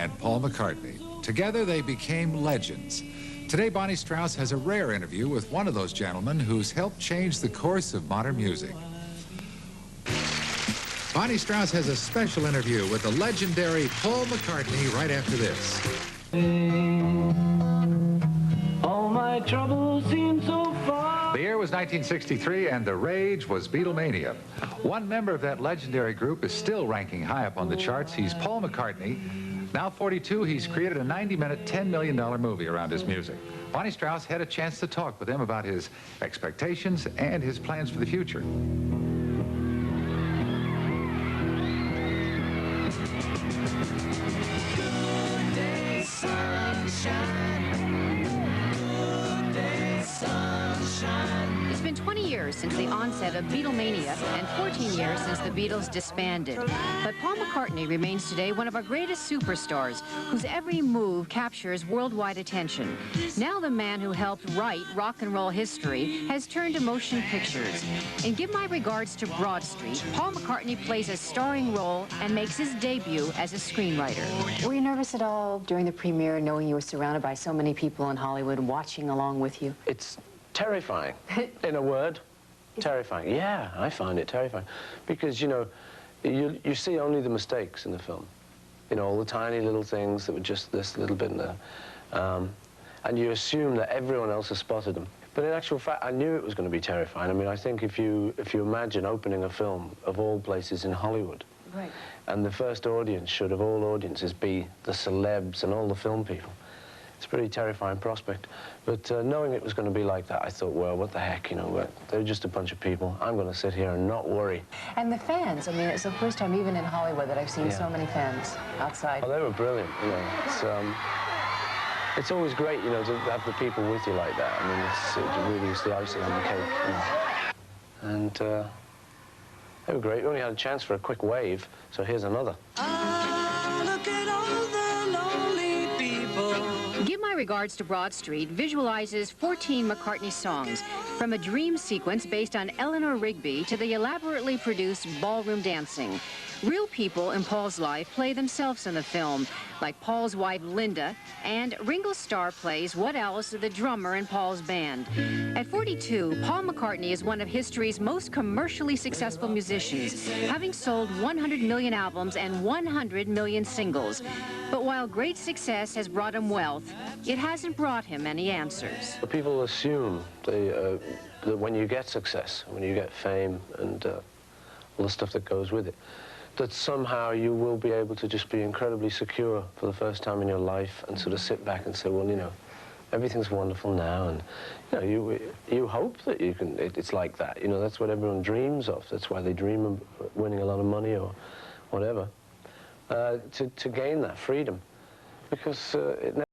and Paul McCartney. Together, they became legends. Today, Bonnie Strauss has a rare interview with one of those gentlemen who's helped change the course of modern music. Bonnie Strauss has a special interview with the legendary Paul McCartney right after this. All my troubles seem so far. The year was 1963, and the rage was Beatlemania. One member of that legendary group is still ranking high up on the charts. He's Paul McCartney. Now 42, he's created a 90-minute, $10 million movie around his music. Bonnie Strauss had a chance to talk with him about his expectations and his plans for the future. It's been 20 years since the onset of Beatlemania and 14 years since the Beatles disbanded. But Paul McCartney remains today one of our greatest superstars, whose every move captures worldwide attention. Now the man who helped write rock and roll history has turned to motion pictures. In Give My Regards to Broad Street, Paul McCartney plays a starring role and makes his debut as a screenwriter. Were you nervous at all during the premiere, knowing you were surrounded by so many people in Hollywood watching along with you? It's terrifying, in a word. Terrifying. Yeah, I find it terrifying. Because, you know, you see only the mistakes in the film. You know, all the tiny little things that were just this little bit in there. And you assume that everyone else has spotted them. But in actual fact, I knew it was going to be terrifying. I mean, I think if you imagine opening a film of all places in Hollywood, right, and the first audience should, of all audiences, be the celebs and all the film people, it's a pretty terrifying prospect. But knowing it was going to be like that, I thought, well, what the heck, you know, they're just a bunch of people. I'm going to sit here and not worry. And the fans, I mean, it's the first time even in Hollywood that I've seen so many fans outside. Oh, they were brilliant, you know. It's always great, you know, to have the people with you like that. I mean, it really is the icing on the cake. You know. And they were great. We only had a chance for a quick wave, so here's another. Look at all the lonely people. Give My Regards to Broad Street visualizes 14 McCartney songs, from a dream sequence based on Eleanor Rigby to the elaborately produced ballroom dancing. Real people in Paul's life play themselves in the film, like Paul's wife Linda, and Ringo Starr plays What Else, the drummer in Paul's band. At 42, Paul McCartney is one of history's most commercially successful musicians, having sold 100 million albums and 100 million singles. But while great success has brought him wealth, it hasn't brought him any answers. People assume that when you get success, when you get fame and all the stuff that goes with it, that somehow you will be able to just be incredibly secure for the first time in your life and sort of sit back and say, well, you know, everything's wonderful now, and you know, you hope that you can. It's like that, you know. That's what everyone dreams of. That's why they dream of winning a lot of money or whatever, to gain that freedom, because it never.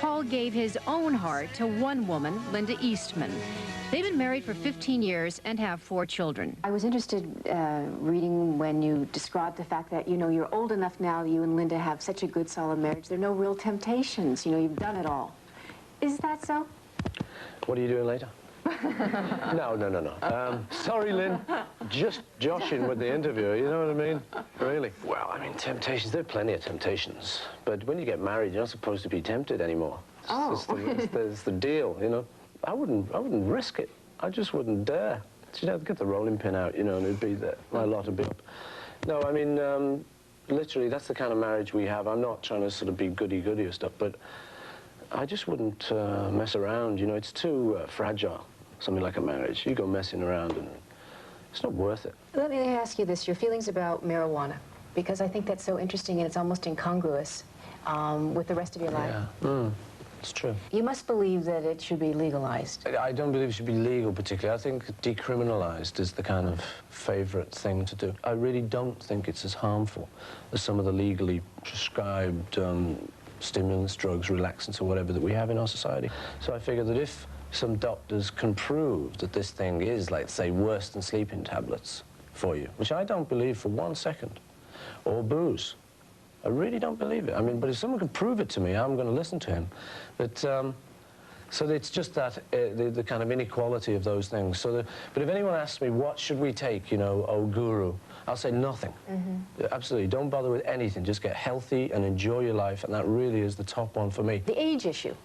Paul gave his own heart to one woman, Linda Eastman. They've been married for 15 years and have 4 children. I was interested reading when you described the fact that, you know, you're old enough now, you and Linda have such a good, solid marriage. There are no real temptations. You know, you've done it all. Is that so? What are you doing later? No. Sorry, Lynn. Just joshing with the interview, you know what I mean? Really? Well, I mean, temptations, there are plenty of temptations. But when you get married, you're not supposed to be tempted anymore. Oh. It's the deal, you know? I wouldn't risk it. I just wouldn't dare. You'd have to get the rolling pin out, you know, and it'd be there. My lot would be up. No, I mean, literally, that's the kind of marriage we have. I'm not trying to sort of be goody-goody or stuff, but I just wouldn't mess around, you know? It's too fragile. Something like a marriage. You go messing around and it's not worth it. Let me ask you this, your feelings about marijuana, because I think that's so interesting and it's almost incongruous with the rest of your life. Yeah, it's true. You must believe that it should be legalized. I don't believe it should be legal particularly. I think decriminalized is the kind of favorite thing to do. I really don't think it's as harmful as some of the legally prescribed stimulants, drugs, relaxants, or whatever that we have in our society. So I figure that if some doctors can prove that this thing is, like, say, worse than sleeping tablets for you, which I don't believe for 1 second, or booze. I really don't believe it. I mean, but if someone can prove it to me, I'm going to listen to him. But, so it's just that, the kind of inequality of those things. So but if anyone asks me, what should we take, you know, oh guru, I'll say nothing. Absolutely, don't bother with anything. Just get healthy and enjoy your life, and that really is the top one for me. The age issue.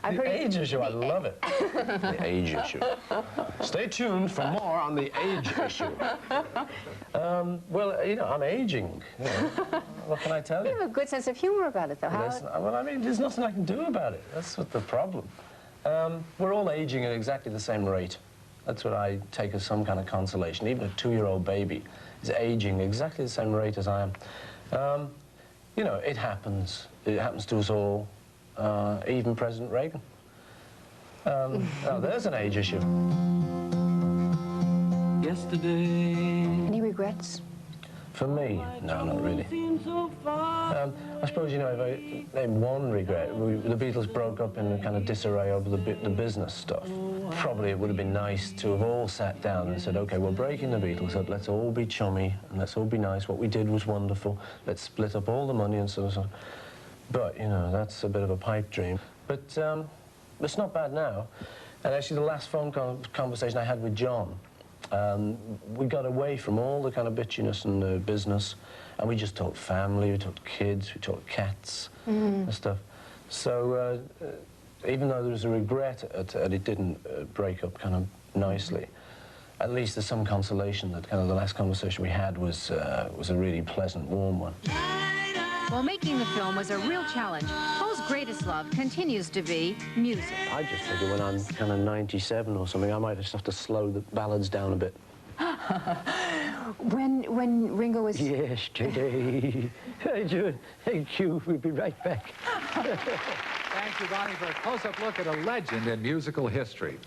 The age issue, I love it. The age issue. Stay tuned for more on the age issue. Well, you know, I'm aging. You know. What can I tell you? You have a good sense of humor about it, though. Well, I mean, there's nothing I can do about it. That's what the problem. We're all aging at exactly the same rate. That's what I take as some kind of consolation. Even a 2-year-old baby is aging exactly the same rate as I am. You know, it happens. It happens to us all. Even President Reagan. Oh, there's an age issue. Yesterday. Any regrets? For me, no, not really. I suppose, you know, if I name one regret, the Beatles broke up in a kind of disarray over the business stuff. Probably it would have been nice to have all sat down and said, okay, we're breaking the Beatles up, let's all be chummy, and let's all be nice, what we did was wonderful, let's split up all the money and so on. But, you know, that's a bit of a pipe dream. But it's not bad now. And actually, the last phone conversation I had with John, we got away from all the kind of bitchiness and business, and we just talked family, we talked kids, we talked cats and stuff. So even though there was a regret at it didn't break up kind of nicely, at least there's some consolation that kind of the last conversation we had was a really pleasant, warm one. While making the film was a real challenge, Paul's greatest love continues to be music. I just figure when I'm kind of 97 or something, I might just have to slow the ballads down a bit. When Ringo was... Yesterday. Hey, Jude. Thank you. We'll be right back. Thank you, Bonnie, for a close-up look at a legend in musical history.